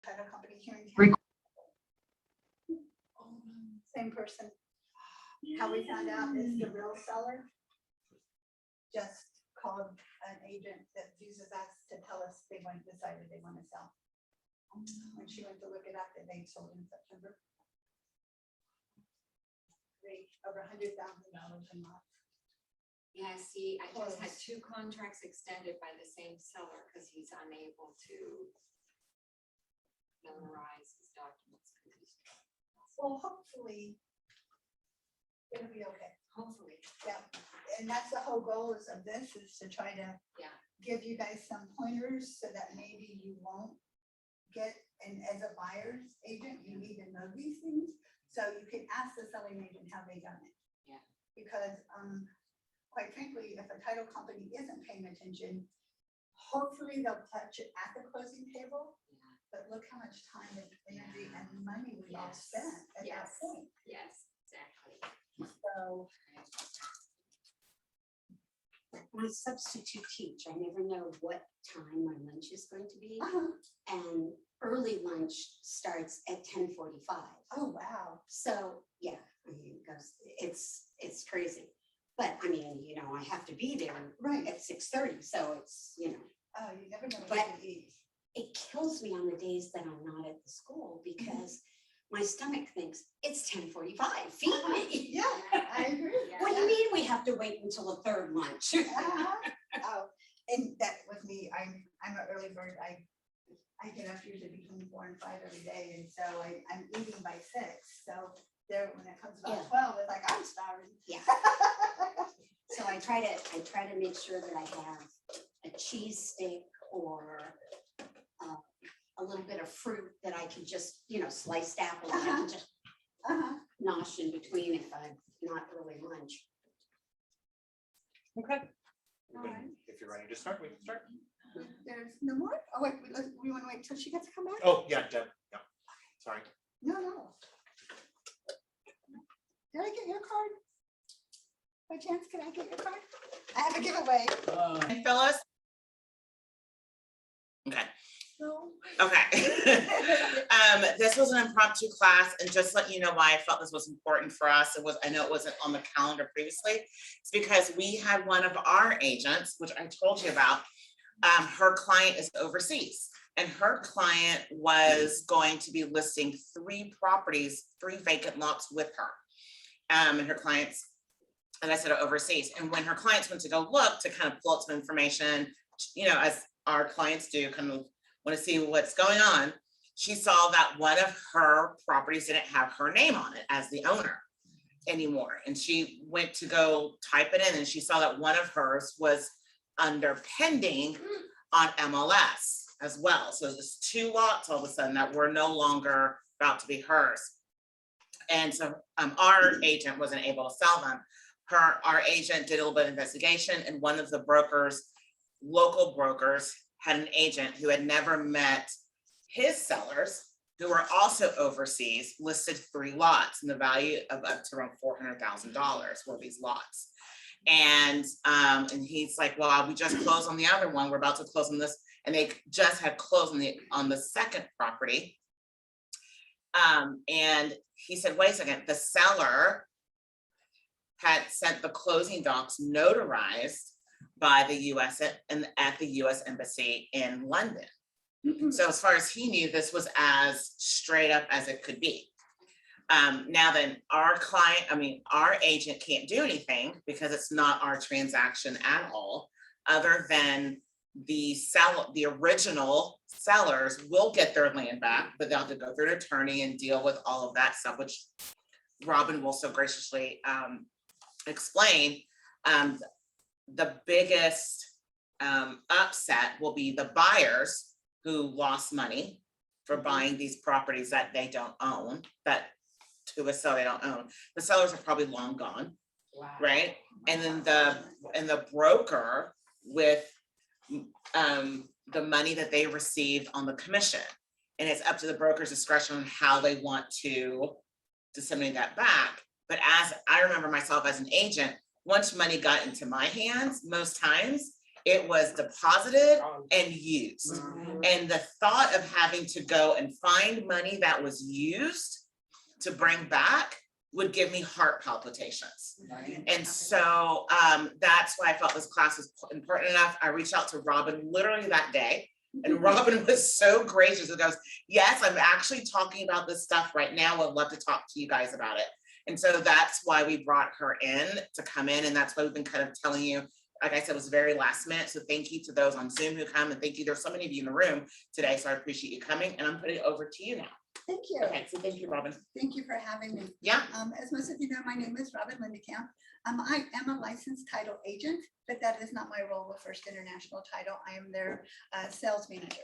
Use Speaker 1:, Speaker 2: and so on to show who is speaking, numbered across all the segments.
Speaker 1: title company here in town. Same person. How we found out is the real seller just called an agent that uses us to tell us decided they want to sell. When she went to look it up, they sold in September. They over $100,000 a month.
Speaker 2: Yeah, see, I just had 2 contracts extended by the same seller because he's unable to notarize his documents.
Speaker 1: Well, hopefully it'll be okay.
Speaker 2: Hopefully,
Speaker 1: Yeah, and that's the whole goal is of this is to try to
Speaker 2: yeah.
Speaker 1: give you guys some pointers so that maybe you won't get, and as a buyer's agent, you need to know these things. So you can ask the selling agent how they done it.
Speaker 2: Yeah.
Speaker 1: Because quite frankly, if a title company isn't paying attention, hopefully they'll touch it at the closing table.
Speaker 2: Yeah.
Speaker 1: But look how much time and energy and money we all spent at that
Speaker 2: Yes.
Speaker 1: point.
Speaker 2: Yes, exactly.
Speaker 1: So
Speaker 3: I substitute teach. I never know what time my lunch is going to be.
Speaker 1: uh-huh.
Speaker 3: And early lunch starts at 10:45.
Speaker 1: Oh, wow.
Speaker 3: So, yeah, I mean, it goes, it's crazy. But I mean, you know, I have to be there
Speaker 1: Right.
Speaker 3: at 6:30, so it's, you know,
Speaker 1: Oh, you never know what
Speaker 3: But-
Speaker 1: to eat.
Speaker 3: it kills me on the days that I'm not at the school because my stomach thinks it's 10:45, feed me.
Speaker 1: Yeah, I agree.
Speaker 2: Yeah.
Speaker 3: What do you mean we have to wait until the third lunch?
Speaker 1: Uh-huh. Oh, and that with me, I'm an early bird. I get up usually between 4 and 5 every day, and so I'm eating by 6. So there, when it comes about
Speaker 3: Yeah.
Speaker 1: 12, it's like I'm starving.
Speaker 3: Yeah. So I try to make sure that I have a cheese steak or a little bit of fruit that I can just, you know, sliced apple that I can just
Speaker 1: Uh-huh.
Speaker 3: nosh in between if I'm not early lunch.
Speaker 4: Okay.
Speaker 1: All right.
Speaker 4: If you're ready to start, we can start.
Speaker 1: There's no more? Oh, wait, we want to wait till she gets to come back?
Speaker 4: Oh, yeah, Deb, yeah, sorry.
Speaker 1: No. Did I get your card? By chance, can I get your card? I have a giveaway.
Speaker 5: And Phyllis? Okay,
Speaker 1: No.
Speaker 5: okay. This was an impromptu class, and just let you know why I felt this was important for us. I know it wasn't on the calendar previously. It's because we had one of our agents, which I told you about, her client is overseas. And her client was going to be listing 3 properties, 3 vacant lots with her. And her clients, and I said overseas. And when her clients went to go look to kind of pull out some information, you know, as our clients do, kind of want to see what's going on, she saw that one of her properties didn't have her name on it as the owner anymore. And she went to go type it in, and she saw that one of hers was under pending on MLS as well. So there's 2 lots all of a sudden that were no longer about to be hers. And so our agent wasn't able to sell them. Our agent did a little bit of investigation, and one of the brokers, local brokers, had an agent who had never met his sellers, who were also overseas, listed 3 lots, and the value of up to around $400,000 were these lots. And he's like, well, we just closed on the other one. We're about to close on this. And they just had closed on the second property. And he said, wait a second, the seller had sent the closing docs notarized by the US and at the US Embassy in London. So as far as he knew, this was as straight up as it could be. Now then, our agent can't do anything because it's not our transaction at all, other than the original sellers will get their land back, but they'll have to go through an attorney and deal with all of that stuff, which Robin will so graciously explain. The biggest upset will be the buyers who lost money for buying these properties that they don't own, that to a seller they don't own. The sellers are probably long gone,
Speaker 2: Wow.
Speaker 5: right? And then the broker with the money that they received on the commission. And it's up to the broker's discretion on how they want to disseminate that back. But as I remember myself as an agent, once money got into my hands, most times It was deposited and used.
Speaker 6: Mhm.
Speaker 5: And the thought of having to go and find money that was used to bring back would give me heart palpitations.
Speaker 6: Right.
Speaker 5: And so that's why I felt this class was important enough. I reached out to Robin literally that day. And Robin was so gracious and goes, yes, I'm actually talking about this stuff right now. I'd love to talk to you guys about it. And so that's why we brought her in to come in. And that's why we've been kind of telling you, like I said, it was very last minute. So thank you to those on Zoom who come, and thank you. There's so many of you in the room today. So I appreciate you coming, and I'm putting it over to you now.
Speaker 1: Thank you.
Speaker 5: Okay, so thank you, Robin.
Speaker 1: Thank you for having me.
Speaker 5: Yeah.
Speaker 1: As most of you know, my name is Robin Lindekamp. I am a licensed title agent, but that is not my role with First International Title. I am their sales manager.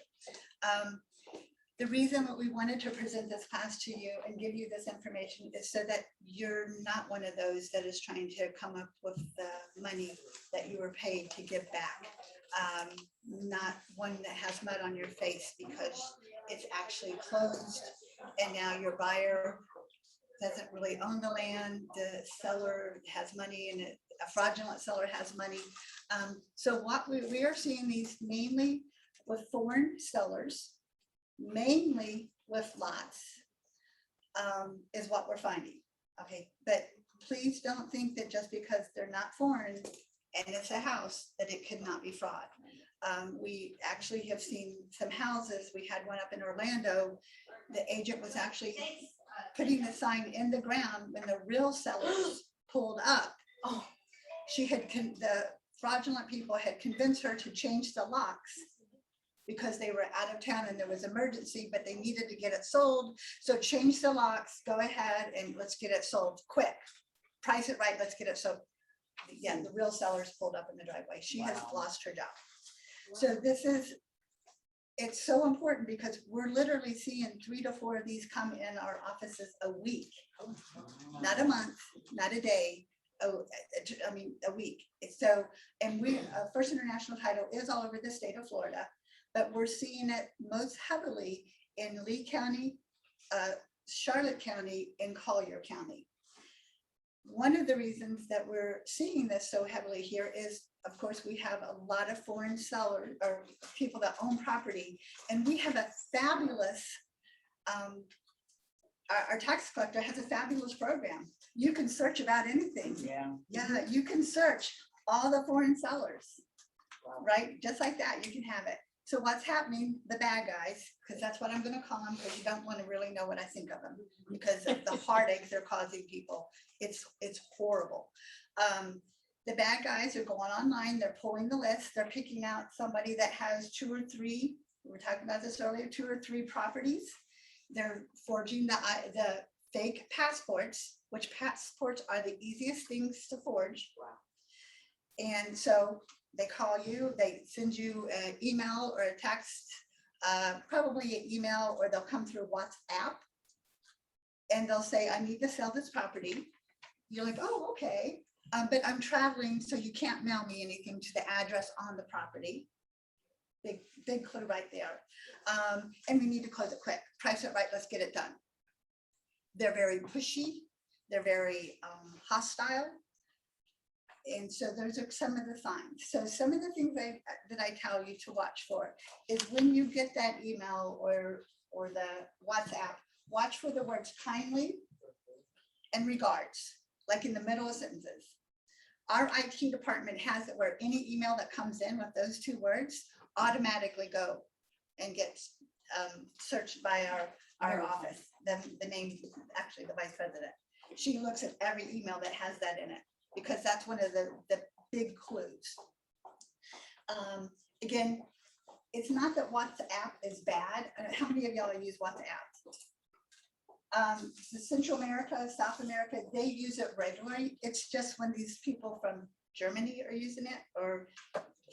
Speaker 1: The reason that we wanted to present this class to you and give you this information is so that you're not one of those that is trying to come up with the money that you were paid to give back. Not one that has mud on your face because it's actually closed and now your buyer doesn't really own the land, the seller has money in it, a fraudulent seller has money. So what we are seeing these mainly with foreign sellers, mainly with lots, is what we're finding. Okay, but please don't think that just because they're not foreign and it's a house, that it could not be fraud. We actually have seen some houses. We had one up in Orlando. The agent was actually putting the sign in the ground when the real sellers pulled up.
Speaker 6: Oh.
Speaker 1: She had, the fraudulent people had convinced her to change the locks because they were out of town and there was emergency, but they needed to get it sold. So change the locks, go ahead and let's get it sold quick. Price it right, let's get it sold. Yeah, the real sellers pulled up in the driveway. She has
Speaker 6: Wow.
Speaker 1: lost her job. So this is, it's so important because we're literally seeing 3 to 4 of these come in our offices a week, not a month, not a day. Oh, I mean, a week. So, and we, First International Title is all over the state of Florida, but we're seeing it most heavily in Lee County, Charlotte County, and Collier County. One of the reasons that we're seeing this so heavily here is, of course, we have a lot of foreign sellers or people that own property, and we have a fabulous, our tax collector has a fabulous program. You can search about anything.
Speaker 6: Yeah.
Speaker 1: Yeah, you can search all the foreign sellers,
Speaker 6: Wow.
Speaker 1: right? Just like that, you can have it. So what's happening, the bad guys, because that's what I'm gonna call them, because you don't want to really know what I think of them, because of the heartache they're causing people. It's horrible. The bad guys are going online, they're pulling the list, they're picking out somebody that has 2 or 3, we were talking about this earlier, 2 or 3 properties. They're forging the fake passports, which passports are the easiest things to forge.
Speaker 6: Wow.
Speaker 1: And so they call you, they send you an email or a text, probably an email, or they'll come through WhatsApp. And they'll say, I need to sell this property. You're like, oh, okay. But I'm traveling, so you can't mail me anything to the address on the property. Big clue right there. And we need to close it quick. Price it right, let's get it done. They're very pushy. They're very hostile. And so those are some of the signs. So some of the things that I tell you to watch for is when you get that email or the WhatsApp, watch for the words kindly and regards, like in the middle of sentences. Our IT department has it where any email that comes in with those 2 words automatically go and get searched by our office. The name, actually the vice president. She looks at every email that has that in it, because that's one of the big clues. Again, it's not that WhatsApp is bad. How many of y'all use WhatsApp? The Central America, South America, they use it regularly. It's just when these people from Germany are using it, or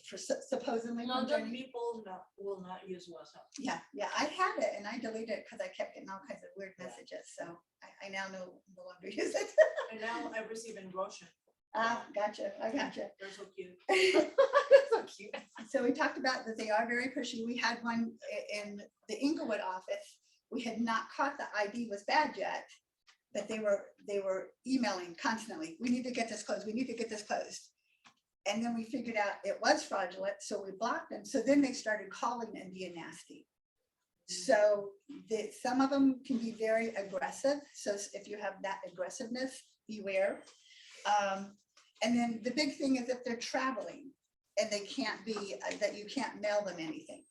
Speaker 1: for supposedly from
Speaker 7: Other
Speaker 1: Germany.
Speaker 7: people will not use WhatsApp.
Speaker 1: Yeah, I had it and I deleted it because I kept getting all kinds of weird messages. So I now no longer use it.
Speaker 7: And now I receive in Russian.
Speaker 1: Ah, gotcha, I gotcha.
Speaker 7: They're so cute.
Speaker 1: So cute. So we talked about that they are very pushy. We had one in the Inglewood office. We had not caught the ID was bad yet, but they were emailing constantly. We need to get this closed. We need to get this closed. And then we figured out it was fraudulent, so we blocked them. So then they started calling and being nasty. So some of them can be very aggressive. So if you have that aggressiveness, beware. And then the big thing is if they're traveling and they can't be, that you can't mail them anything.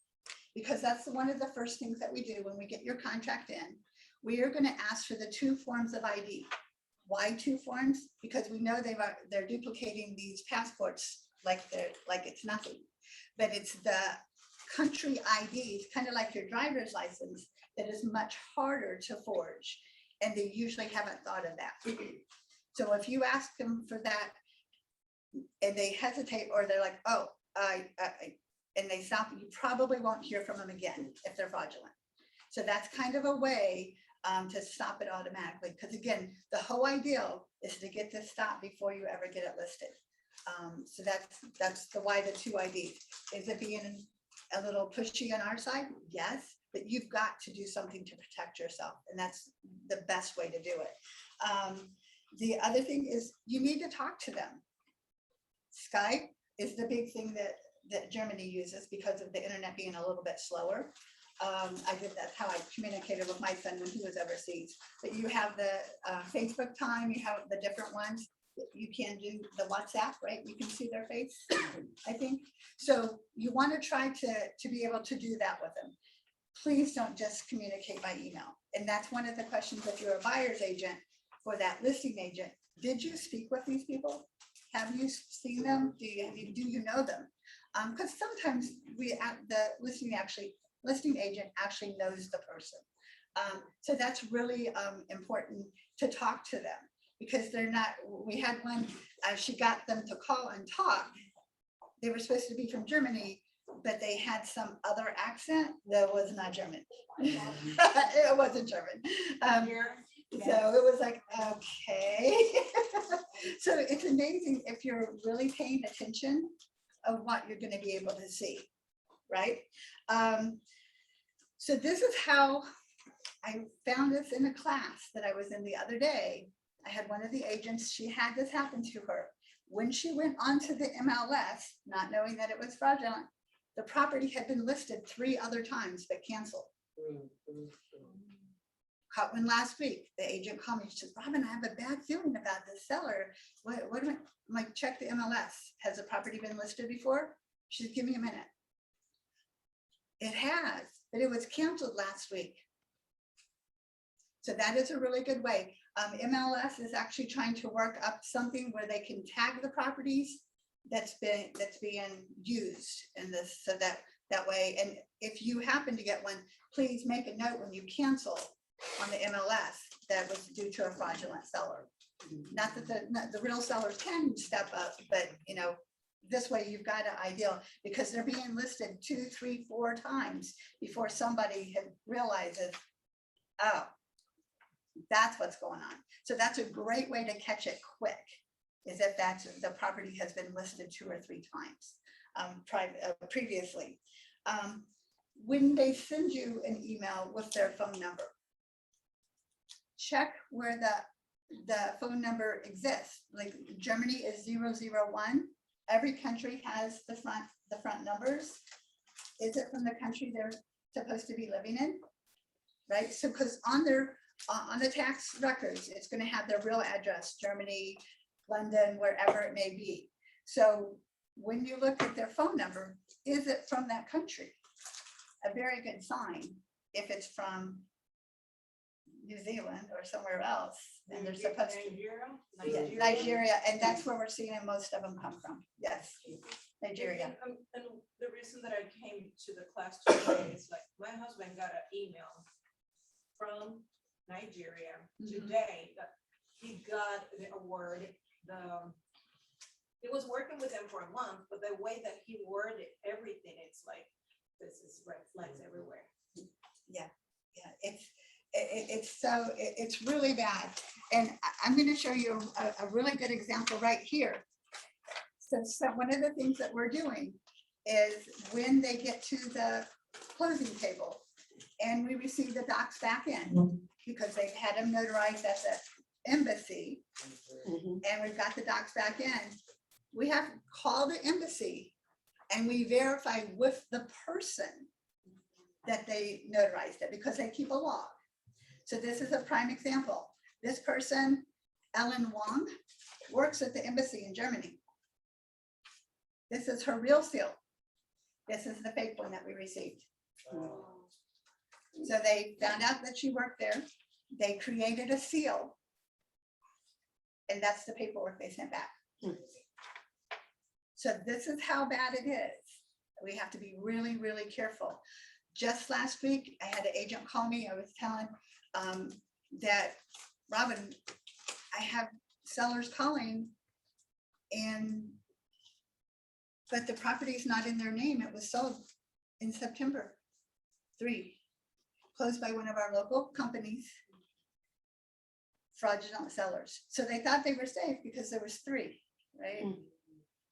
Speaker 1: Because that's one of the first things that we do when we get your contract in. We are gonna ask for the 2 forms of ID. Why 2 forms? Because we know they're duplicating these passports like it's nothing. But it's the country IDs, kind of like your driver's license, that is much harder to forge. And they usually haven't thought of that. So if you ask them for that and they hesitate, or they're like, oh, and they stop, you probably won't hear from them again if they're fraudulent. So that's kind of a way to stop it automatically. Because again, the whole ideal is to get this stopped before you ever get it listed. So that's why the 2 IDs. Is it being a little pushy on our side? Yes, but you've got to do something to protect yourself. And that's the best way to do it. The other thing is you need to talk to them. Skype is the big thing that Germany uses because of the internet being a little bit slower. That's how I communicated with my son when he was overseas. But you have the Facebook time, you have the different ones. You can do the WhatsApp, right? You can see their face, I think. So you want to try to be able to do that with them. Please don't just communicate by email. And that's one of the questions if you're a buyer's agent for that listing agent. Did you speak with these people? Have you seen them? Do you know them? Because sometimes the listing agent actually knows the person. So that's really important to talk to them, because they're not, we had one, she got them to call and talk. They were supposed to be from Germany, but they had some other accent that was not German. It wasn't German. So it was like, okay. So it's amazing if you're really paying attention of what you're going to be able to see, right? So this is how I found this in a class that I was in the other day. I had one of the agents, she had this happen to her. When she went onto the MLS, not knowing that it was fraudulent, the property had been listed 3 other times but canceled. Caught one last week. The agent called me. She said, Robin, I have a bad feeling about this seller. What am I? I'm like, check the MLS. Has the property been listed before? She said, give me a minute. It has, but it was canceled last week. So that is a really good way. MLS is actually trying to work up something where they can tag the properties that's being used in this, so that way. And if you happen to get one, please make a note when you cancel on the MLS that was due to a fraudulent seller. Not that the real sellers can step up, but this way you've got an ideal, because they're being listed 2, 3, 4 times before somebody realizes, oh, that's what's going on. So that's a great way to catch it quick, is if the property has been listed 2 or 3 times previously. When they send you an email with their phone number, check where the phone number exists. Like Germany is 001. Every country has the front numbers. Is it from the country they're supposed to be living in? Right. So because on the tax records, it's going to have their real address, Germany, London, wherever it may be. So when you look at their phone number, is it from that country? A very good sign. If it's from New Zealand or somewhere else, and they're supposed to. Nigeria, and that's where we're seeing most of them come from. Yes, Nigeria.
Speaker 7: And the reason that I came to the class today is like my husband got an email from Nigeria today that he got the award. He was working with them for a month, but the way that he worded everything, it's like this is red flags everywhere.
Speaker 1: Yeah, it's really bad. And I'm going to show you a really good example right here. So one of the things that we're doing is when they get to the closing table and we receive the docs back in, because they've had them notarized at the embassy, and we've got the docs back in, we have to call the embassy and we verify with the person that they notarized it because they keep a log. So this is a prime example. This person, Ellen Wong, works at the embassy in Germany. This is her real seal. This is the fake one that we received. So they found out that she worked there. They created a seal. And that's the paperwork they sent back. So this is how bad it is. We have to be really, really careful. Just last week, I had an agent call me. I was telling that, Robin, I have sellers calling but the property is not in their name. It was sold in September 3, closed by one of our local companies, fraudulent sellers. So they thought they were safe because there was 3, right?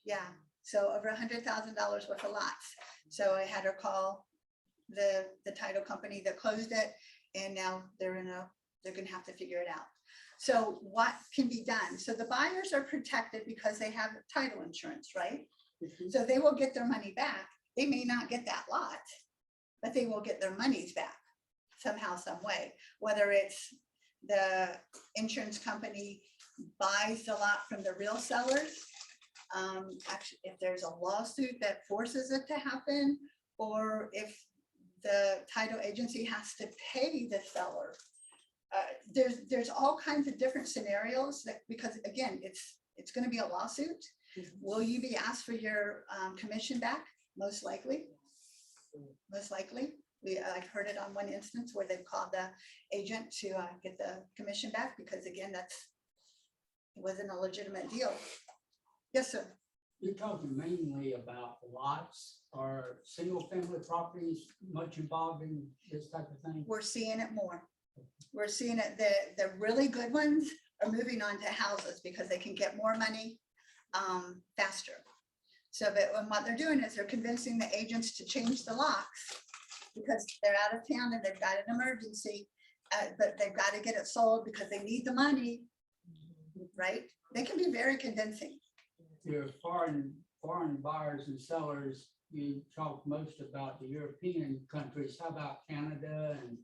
Speaker 1: Yeah, so over $100,000 worth of lots. So I had her call the title company that closed it, and now they're gonna have to figure it out. So what can be done? So the buyers are protected because they have title insurance, right? So they will get their money back. They may not get that lot, but they will get their monies back somehow, some way. Whether it's the insurance company buys the lot from the real sellers, actually, if there's a lawsuit that forces it to happen, or if the title agency has to pay the seller. There's all kinds of different scenarios that, because again, it's going to be a lawsuit. Will you be asked for your commission back? Most likely. Most likely. I've heard it on one instance where they've called the agent to get the commission back because again, it wasn't a legitimate deal. Yes, sir.
Speaker 6: You're talking mainly about lots or single family properties much involved in this type of thing?
Speaker 1: We're seeing it more. We're seeing it, the really good ones are moving on to houses because they can get more money faster. So but what they're doing is they're convincing the agents to change the locks because they're out of town and they've got an emergency, but they've got to get it sold because they need the money, right? They can be very convincing.
Speaker 6: Your foreign buyers and sellers, you talk most about the European countries. How about Canada? And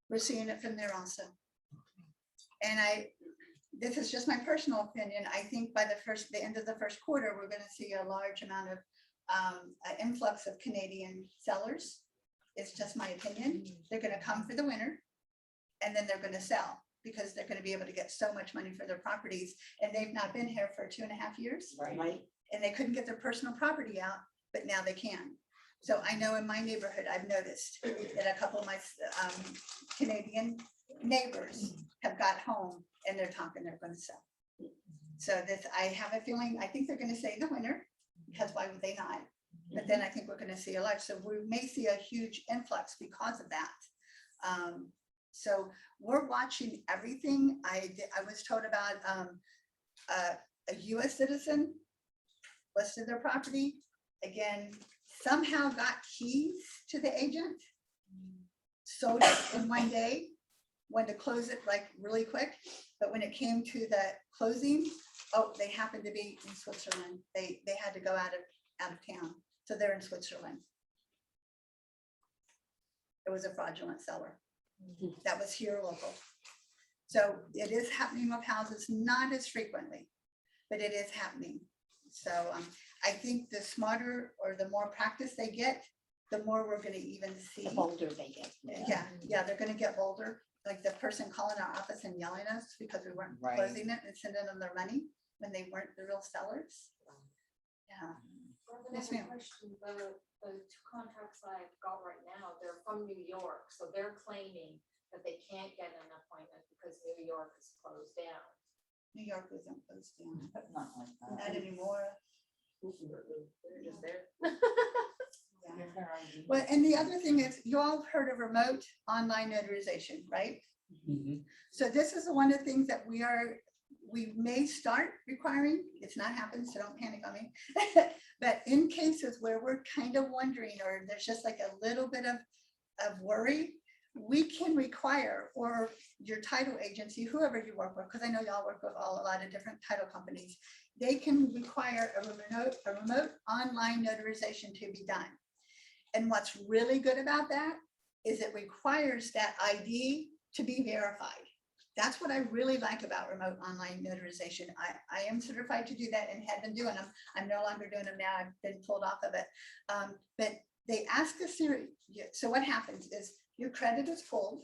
Speaker 1: We're seeing it from there also. And this is just my personal opinion. I think by the end of the first quarter, we're going to see a large amount of influx of Canadian sellers. It's just my opinion. They're going to come for the winter and then they're going to sell because they're going to be able to get so much money for their properties. And they've not been here for 2.5 years.
Speaker 3: Right.
Speaker 1: And they couldn't get their personal property out, but now they can. So I know in my neighborhood, I've noticed that a couple of my Canadian neighbors have got home and they're talking, they're going to sell. So I have a feeling, I think they're going to say the winter, because why would they not? But then I think we're going to see a lot. So we may see a huge influx because of that. So we're watching everything. I was told about a US citizen listed their property. Again, somehow got keys to the agent, sold it in one day, wanted to close it like really quick. But when it came to the closing, oh, they happened to be in Switzerland. They had to go out of town. So they're in Switzerland. It was a fraudulent seller. That was here local. So it is happening with houses, not as frequently, but it is happening. So I think the smarter or the more practice they get, the more we're going to even see.
Speaker 3: The bolder they get.
Speaker 1: Yeah, they're going to get bolder. Like the person calling our office and yelling at us because we weren't
Speaker 3: Right.
Speaker 1: closing it and sending them their money when they weren't the real sellers. Yeah. Yes, ma'am.
Speaker 2: The 2 contracts I've got right now, they're from New York, so they're claiming that they can't get an appointment because New York is closed down.
Speaker 1: New York isn't closed down.
Speaker 8: Not like
Speaker 1: Not
Speaker 8: that.
Speaker 1: anymore.
Speaker 2: They're just there.
Speaker 1: Yeah. Well, and the other thing is, you all have heard of remote online notarization, right? So this is one of the things that we may start requiring. It's not happened, so don't panic on me. But in cases where we're kind of wondering, or there's just like a little bit of worry, we can require, or your title agency, whoever you work with, because I know y'all work with a lot of different title companies, they can require a remote online notarization to be done. And what's really good about that is it requires that ID to be verified. That's what I really like about remote online notarization. I am certified to do that and had been doing them. I'm no longer doing them now. I've been pulled off of it. But they ask a series. So what happens is your credit is pulled,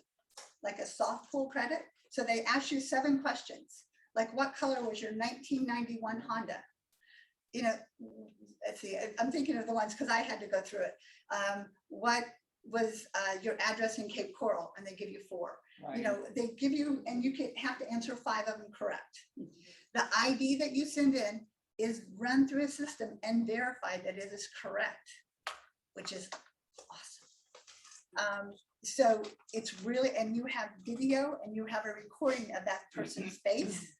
Speaker 1: like a soft pull credit. So they ask you 7 questions, like what color was your 1991 Honda? You know, let's see, I'm thinking of the ones because I had to go through it. What was your address in Cape Coral? And they give you 4. You know, they give you, and you have to answer 5 of them correct. The ID that you send in is run through a system and verified that it is correct, which is awesome. So it's really, and you have video and you have a recording of that person's face.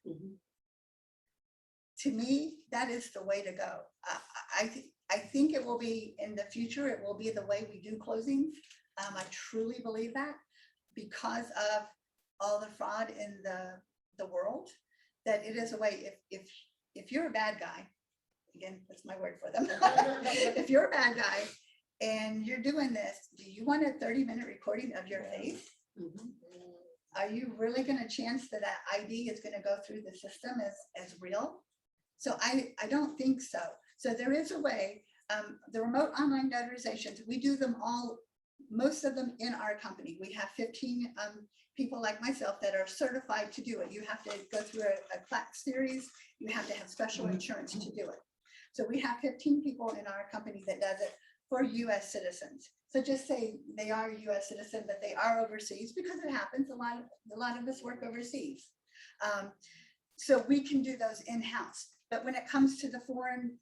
Speaker 1: To me, that is the way to go. I think it will be in the future, it will be the way we do closings. I truly believe that because of all the fraud in the world, that it is a way, if you're a bad guy, again, that's my word for them. If you're a bad guy and you're doing this, do you want a 30-minute recording of your face? Are you really gonna chance that that ID is gonna go through the system as real? So I don't think so. So there is a way, the remote online notarizations, we do them all, most of them in our company. We have 15 people like myself that are certified to do it. You have to go through a class series. You have to have special insurance to do it. So we have 15 people in our company that does it for US citizens. So just say they are a US citizen, but they are overseas, because it happens, a lot of us work overseas. So we can do those in-house. But when it comes to the foreign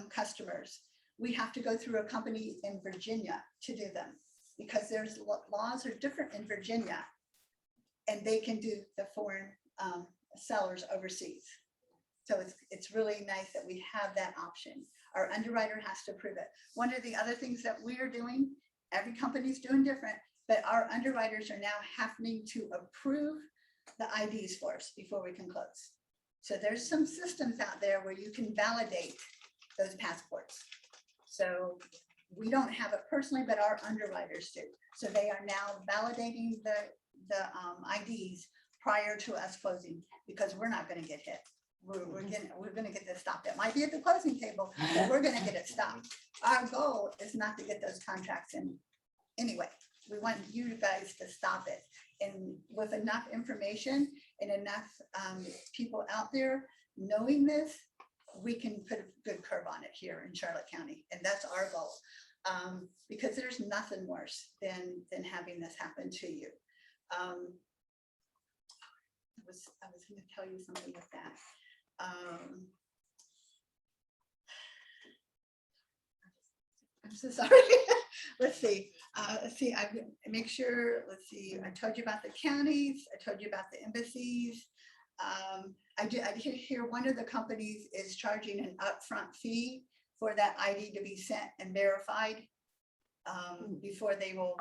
Speaker 1: customers, we have to go through a company in Virginia to do them, because there's laws are different in Virginia, and they can do the foreign sellers overseas. So it's really nice that we have that option. Our underwriter has to approve it. One of the other things that we're doing, every company's doing different, but our underwriters are now having to approve the IDs for us before we can close. So there's some systems out there where you can validate those passports. So we don't have it personally, but our underwriters do. So they are now validating the IDs prior to us closing, because we're not going to get hit. We're going to get this stopped. It might be at the closing table, but we're going to get it stopped. Our goal is not to get those contracts in anyway. We want you guys to stop it. And with enough information and enough people out there knowing this, we can put a good curve on it here in Charlotte County. And that's our goal. Because there's nothing worse than having this happen to you. I was going to tell you something with that. I'm so sorry. Let's see. I make sure. Let's see. I told you about the counties. I told you about the embassies. I did hear one of the companies is charging an upfront fee for that ID to be sent and verified before they'll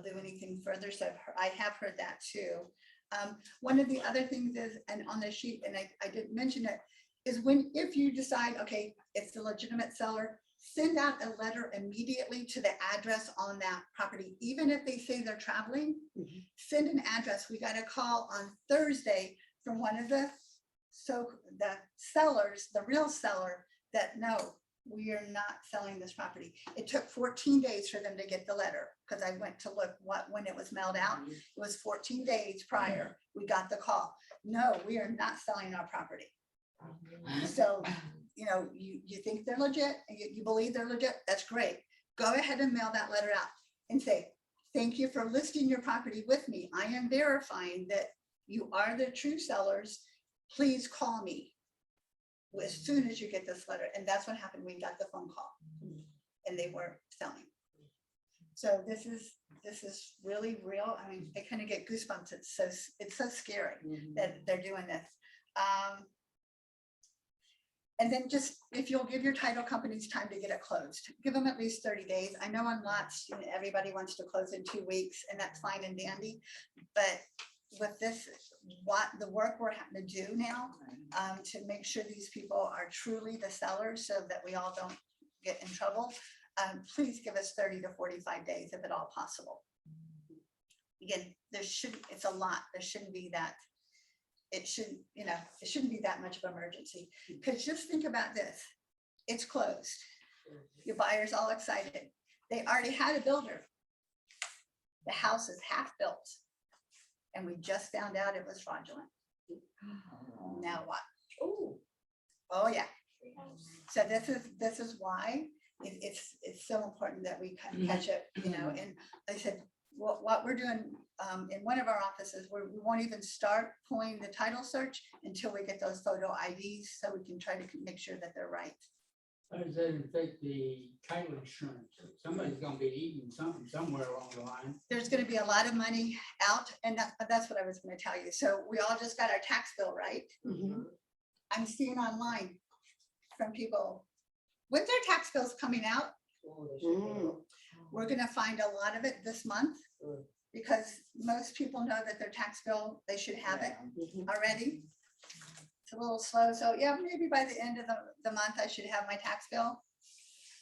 Speaker 1: do anything further. So I have heard that too. One of the other things is, and on the sheet, and I didn't mention it, is if you decide, okay, it's the legitimate seller, send out a letter immediately to the address on that property. Even if they say they're traveling, send an address. We got a call on Thursday from one of the sellers, the real seller, that no, we are not selling this property. It took 14 days for them to get the letter, because I went to look when it was mailed out. It was 14 days prior. We got the call. No, we are not selling our property. So, you know, you think they're legit, you believe they're legit, that's great. Go ahead and mail that letter out and say, thank you for listing your property with me. I am verifying that you are the true sellers. Please call me as soon as you get this letter. And that's what happened. We got the phone call and they weren't selling. So this is really real. I mean, I kind of get goosebumps. It's so scary that they're doing this. And then just, if you'll give your title companies time to get it closed, give them at least 30 days. I know on lots, you know, everybody wants to close in 2 weeks, and that's fine and dandy. But with this, what the work we're having to do now, to make sure these people are truly the sellers so that we all don't get in trouble, please give us 30 to 45 days if at all possible. Again, it's a lot. There shouldn't be that. It shouldn't, you know, it shouldn't be that much of an emergency. Because just think about this. It's closed. Your buyer's all excited. They already had a builder. The house is half built. And we just found out it was fraudulent. Now what? Oh, yeah. So this is why it's so important that we catch it, you know, and like I said, what we're doing in one of our offices, we won't even start pulling the title search until we get those photo IDs, so we can try to make sure that they're right.
Speaker 6: How does that affect the title insurance? Somebody's gonna be eating something somewhere along the line.
Speaker 1: There's gonna be a lot of money out, and that's what I was gonna tell you. So we all just got our tax bill, right? I'm seeing online from people, with their tax bills coming out, we're gonna find a lot of it this month, because most people know that their tax bill, they should have it already. It's a little slow, so yeah, maybe by the end of the month, I should have my tax bill.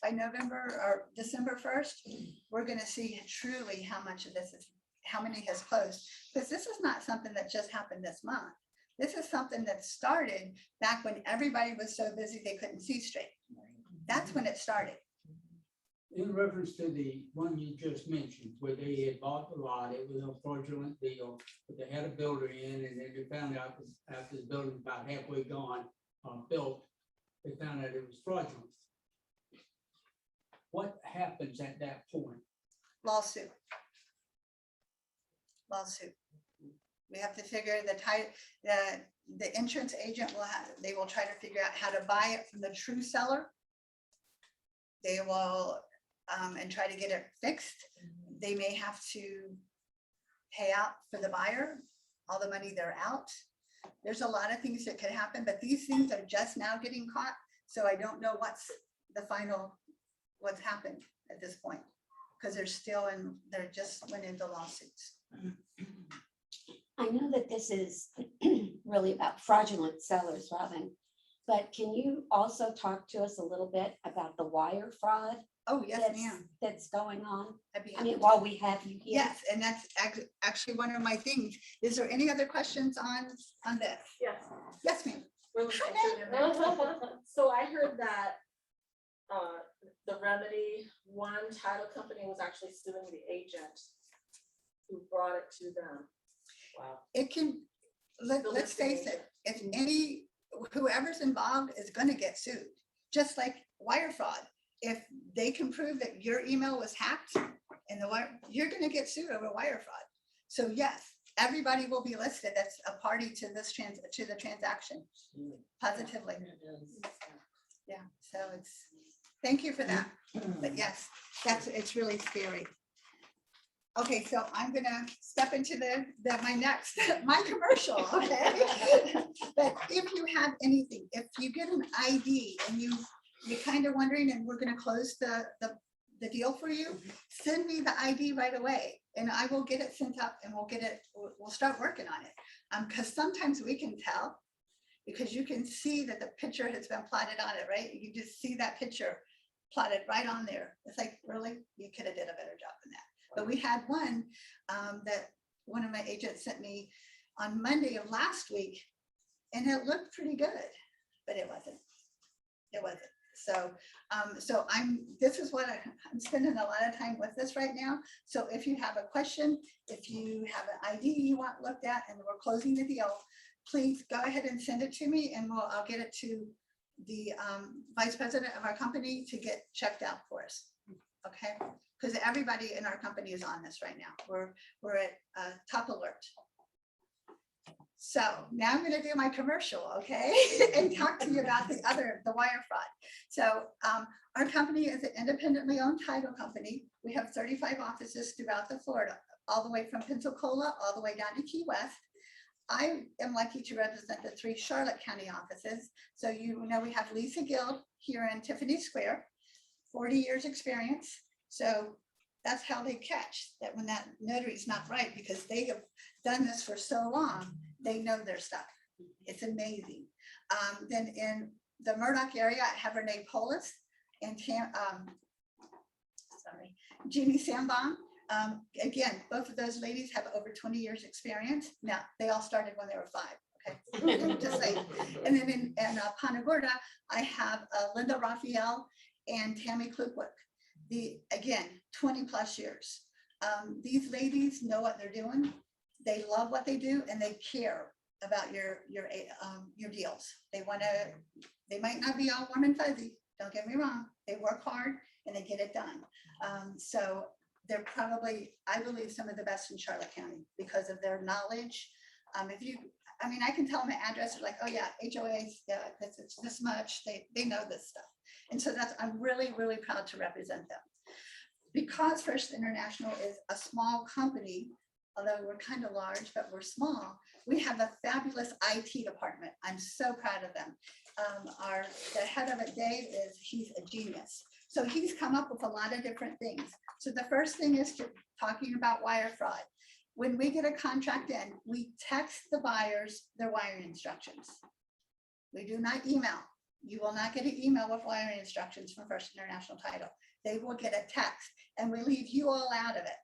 Speaker 1: By November or December 1st, we're gonna see truly how much of this is, how many has closed, because this is not something that just happened this month. This is something that started back when everybody was so busy they couldn't see straight. That's when it started.
Speaker 6: In reference to the one you just mentioned, where they had bought the lot, it was a fraudulent deal, but they had a builder in, and then they found out that after the building's about halfway gone, built, they found out it was fraudulent. What happens at that point?
Speaker 1: Lawsuit. Lawsuit. We have to figure the insurance agent they will try to figure out how to buy it from the true seller. They will, and try to get it fixed. They may have to pay out for the buyer, all the money they're out. There's a lot of things that could happen, but these things are just now getting caught. So I don't know what's happened at this point, because they're just went into lawsuits.
Speaker 3: I know that this is really about fraudulent sellers, Robin, but can you also talk to us a little bit about the wire fraud?
Speaker 1: Oh, yes, ma'am.
Speaker 3: That's going on?
Speaker 1: I'd be
Speaker 3: I
Speaker 1: happy
Speaker 3: mean,
Speaker 1: to.
Speaker 3: while we have you here.
Speaker 1: Yes, and that's actually one of my things. Is there any other questions on this?
Speaker 8: Yes.
Speaker 1: Yes, ma'am.
Speaker 8: Really So I heard that the remedy, one title company was actually suing the agent who brought it to them. Wow.
Speaker 1: It can, let's face it, if whoever's involved is gonna get sued, just like wire fraud. If they can prove that your email was hacked and you're gonna get sued over wire fraud. So yes, everybody will be listed as a party to the transaction, positively. Yeah, so thank you for that. But yes, it's really scary. Okay, so I'm gonna step into my commercial, okay? But if you have anything, if you get an ID and you're kind of wondering, and we're gonna close the deal for you, send me the ID right away and I will get it sent up and we'll start working on it. Because sometimes we can tell, because you can see that the picture has been plotted on it, right? You just see that picture plotted right on there. It's like, really, you could have did a better job than that. But we had one that one of my agents sent me on Monday of last week, and it looked pretty good, but it wasn't. It wasn't. So, this is what I'm spending a lot of time with this right now. So if you have a question, if you have an ID you want looked at, and we're closing the deal, please go ahead and send it to me, and I'll get it to the vice president of our company to get checked out for us. Okay, because everybody in our company is on this right now. We're at top alert. So now I'm going to do my commercial, okay, and talk to you about the wire fraud. So our company is an independently owned title company. We have 35 offices throughout the Florida, all the way from Pensacola, all the way down to Key West. I am lucky to represent the 3 Charlotte County offices. So you know, we have Lisa Gill here in Tiffany Square, 40 years experience. So that's how they catch that when that notary is not right, because they have done this for so long, they know their stuff. It's amazing. Then in the Murdoch area, I have Renee Polis and Jeannie Sambon. Again, both of those ladies have over 20 years experience. Now, they all started when they were 5, okay? Just saying. And then in Punta Gorda, I have Linda Raphael and Tammy Klugwick. Again, 20 plus years. These ladies know what they're doing. They love what they do and they care about your deals. They might not be all warm and fuzzy, don't get me wrong. They work hard and they get it done. So they're probably, I believe, some of the best in Charlotte County because of their knowledge. I can tell them an address, like, oh yeah, HOAs, yeah, it's this much, they know this stuff. And so I'm really, really proud to represent them. Because First International is a small company, although we're kind of large, but we're small, we have a fabulous IT department. I'm so proud of them. The head of it, Dave, he's a genius. So he's come up with a lot of different things. So the first thing is talking about wire fraud. When we get a contract in, we text the buyers their wiring instructions. We do not email. You will not get an email with wiring instructions from First International Title. They will get a text, and we leave you all out of it.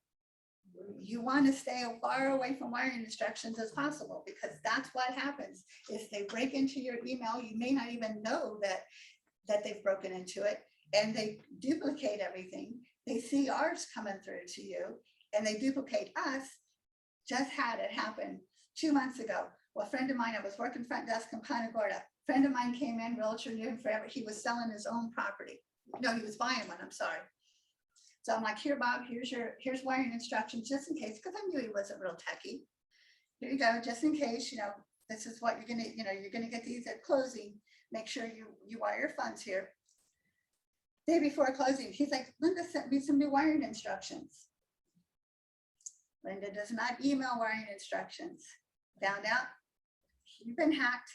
Speaker 1: You want to stay as far away from wiring instructions as possible, because that's what happens is they break into your email. You may not even know that they've broken into it, and they duplicate everything. They see ours coming through to you and they duplicate us. Just had it happen 2 months ago. Well, a friend of mine, I was working front desk in Punta Gorda. Friend of mine came in, realtor, knew him forever. He was selling his own property. No, he was buying one, I'm sorry. So I'm like, here, Bob, here's wiring instructions, just in case, because I knew he wasn't real techie. Here you go, just in case, this is what you're gonna get these at closing. Make sure you wire your funds here. Day before closing, he's like, Linda sent me some new wiring instructions. Linda does not email wiring instructions. Found out he'd been hacked,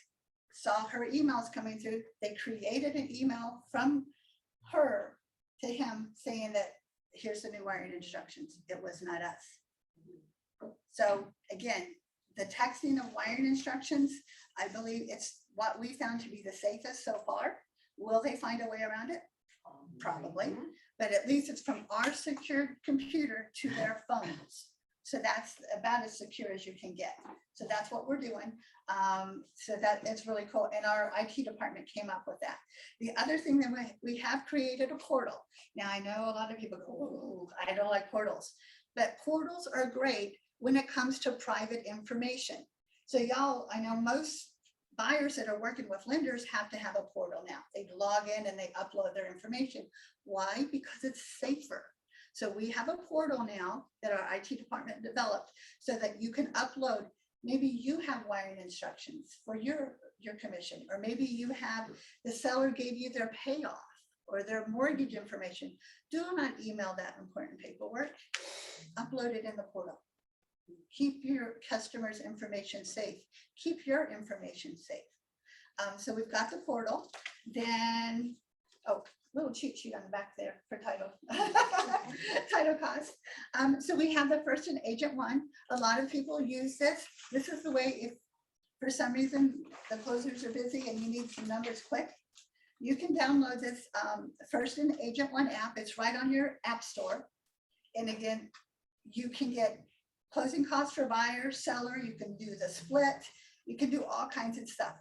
Speaker 1: saw her emails coming through. They created an email from her to him saying that here's the new wiring instructions. It was not us. So again, the texting of wiring instructions, I believe it's what we found to be the safest so far. Will they find a way around it? Probably, but at least it's from our secured computer to their phones. So that's about as secure as you can get. So that's what we're doing. So that is really cool. And our IT department came up with that. The other thing that we have created a portal. Now I know a lot of people go, "Ooh, I don't like portals," but portals are great when it comes to private information. So y'all, I know most buyers that are working with lenders have to have a portal now. They log in and they upload their information. Why? Because it's safer. So we have a portal now that our IT department developed so that you can upload. Maybe you have wiring instructions for your commission, or maybe you have the seller gave you their payoff or their mortgage information. Do not email that important paperwork. Upload it in the portal. Keep your customers' information safe. Keep your information safe. So we've got the portal. Then, little cheat sheet on the back there for title. Title costs. So we have the First and Agent One. A lot of people use this. This is the way, if for some reason the closers are busy and you need some numbers quick, you can download this First and Agent One app. It's right on your app store. And again, you can get closing costs for buyer, seller. You can do the split. You can do all kinds of stuff.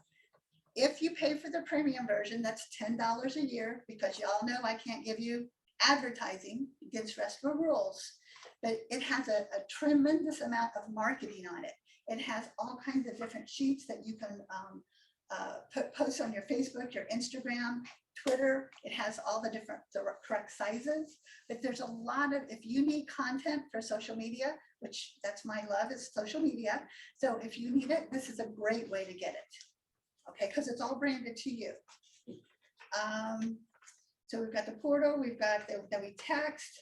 Speaker 1: If you pay for the premium version, that's $10 a year, because y'all know I can't give you advertising against RESPA rules, but it has a tremendous amount of marketing on it. It has all kinds of different sheets that you can post on your Facebook, your Instagram, Twitter. It has all the correct sizes, but there's a lot of, if you need content for social media, which that's my love, is social media. So if you need it, this is a great way to get it. Okay, because it's all branded to you. So we've got the portal, we've got that we text.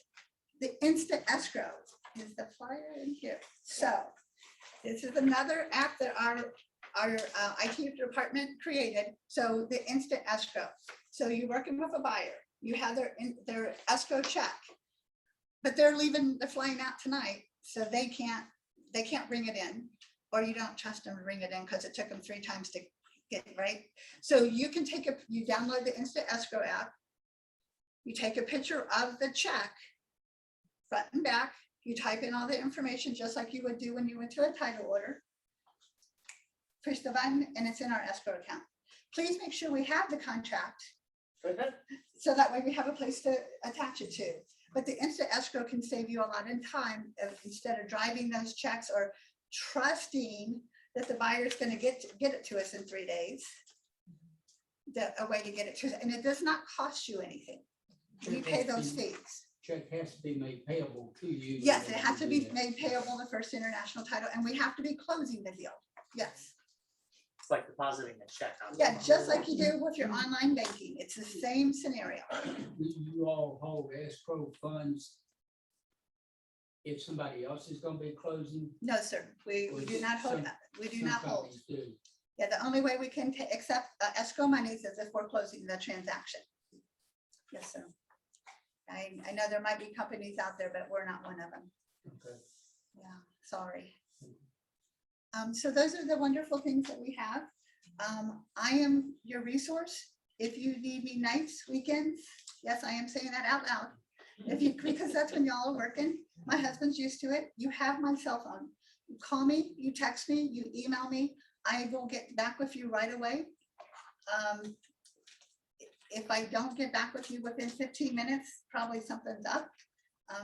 Speaker 1: The instant escrow is the flyer in here. So This is another app that our IT department created. So the instant escrow. So you're working with a buyer, you have their escrow check. But they're flying out tonight, so they can't bring it in. Or you don't trust them to bring it in because it took them 3 times to get it right. So you can you download the instant escrow app. You take a picture of the check, front and back. You type in all the information just like you would do when you went to a title order. Push the button and it's in our escrow account. Please make sure we have the contract. So that way we have a place to attach it to. But the instant escrow can save you a lot in time instead of driving those checks or trusting that the buyer's gonna get it to us in 3 days. A way to get it to us, and it does not cost you anything. You pay those fees.
Speaker 6: Check has to be made payable to you.
Speaker 1: Yes, it has to be made payable the First International Title, and we have to be closing the deal. Yes,
Speaker 9: It's like depositing a check on.
Speaker 1: yeah, just like you do with your online banking. It's the same scenario.
Speaker 6: Do you all hold escrow funds if somebody else is gonna be closing?
Speaker 1: No, sir, we do not hold that. We do
Speaker 6: Some
Speaker 1: not hold.
Speaker 6: companies do.
Speaker 1: Yeah, the only way we can accept escrow monies is if we're closing the transaction. Yes, sir. I know there might be companies out there, but we're not one of them.
Speaker 6: Okay.
Speaker 1: Yeah, sorry. So those are the wonderful things that we have. I am your resource. If you need me nights, weekends, yes, I am saying that out loud. Because that's when y'all are working. My husband's used to it. You have my cell phone. You call me, you text me, you email me. I will get back with you right away. If I don't get back with you within 15 minutes, probably something's up.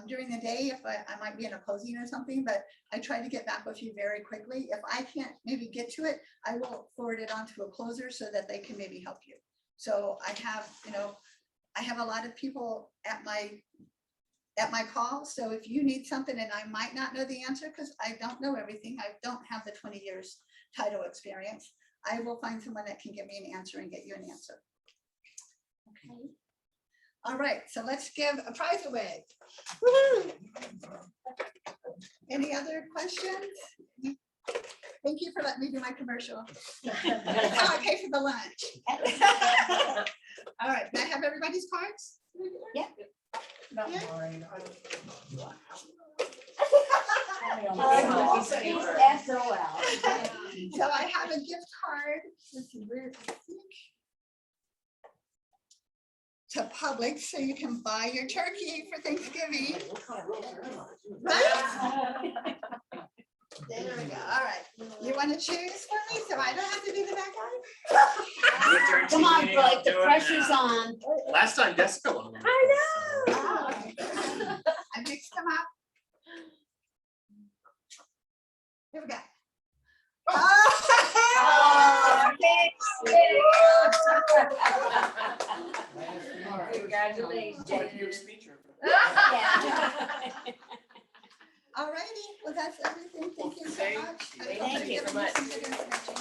Speaker 1: During the day, if I might be in a closing or something, but I try to get back with you very quickly. If I can't maybe get to it, I will forward it on to a closer so that they can maybe help you. So I have a lot of people at my call. So if you need something and I might not know the answer because I don't know everything, I don't have the 20 years title experience, I will find someone that can give me an answer and get you an answer. Okay. All right, so let's give a prize away. Woo-hoo. Any other questions? Thank you for letting me do my commercial. That's how I pay for the lunch. All right, can I have everybody's cards?
Speaker 3: Yeah.
Speaker 1: Yeah.
Speaker 3: SOL.
Speaker 1: So I have a gift card. Let's see, where is it? To Publix, so you can buy your turkey for Thanksgiving. Right? There we go. All right. You want to choose for me so I don't have to be the bad guy?
Speaker 3: Come on, Blake, the pressure's on.
Speaker 4: Last time Jessica won.
Speaker 1: I know. I mixed them up. Here we go.
Speaker 3: Oh,
Speaker 8: Congratulations.
Speaker 1: All righty, well, that's everything. Thank you so
Speaker 4: Thank
Speaker 1: much.
Speaker 4: you.
Speaker 1: I hope
Speaker 3: Thank
Speaker 1: I've
Speaker 3: you
Speaker 1: given
Speaker 3: so much.
Speaker 1: some good information.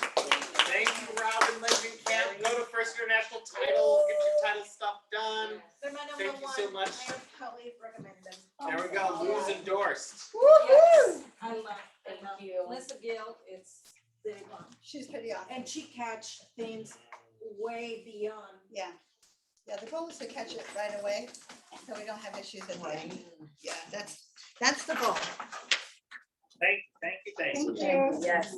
Speaker 4: Thank you, Robin, Lincoln Camp. Go to First International Title, get your title stuff done.
Speaker 7: They're my
Speaker 4: Thank
Speaker 7: number
Speaker 4: you
Speaker 7: one.
Speaker 4: so much.
Speaker 7: I highly recommend them.
Speaker 4: There we go, Lou's endorsed.
Speaker 1: Woo-hoo.
Speaker 7: I love
Speaker 8: Thank you.
Speaker 7: Melissa Gill, it's big one.
Speaker 1: She's pretty awesome.
Speaker 7: And she catch things way beyond.
Speaker 1: Yeah. Yeah, the goal is to catch it right away, so we don't have issues at the end. Yeah, that's the goal.
Speaker 9: Thank you.
Speaker 1: Thank you.
Speaker 8: Yes.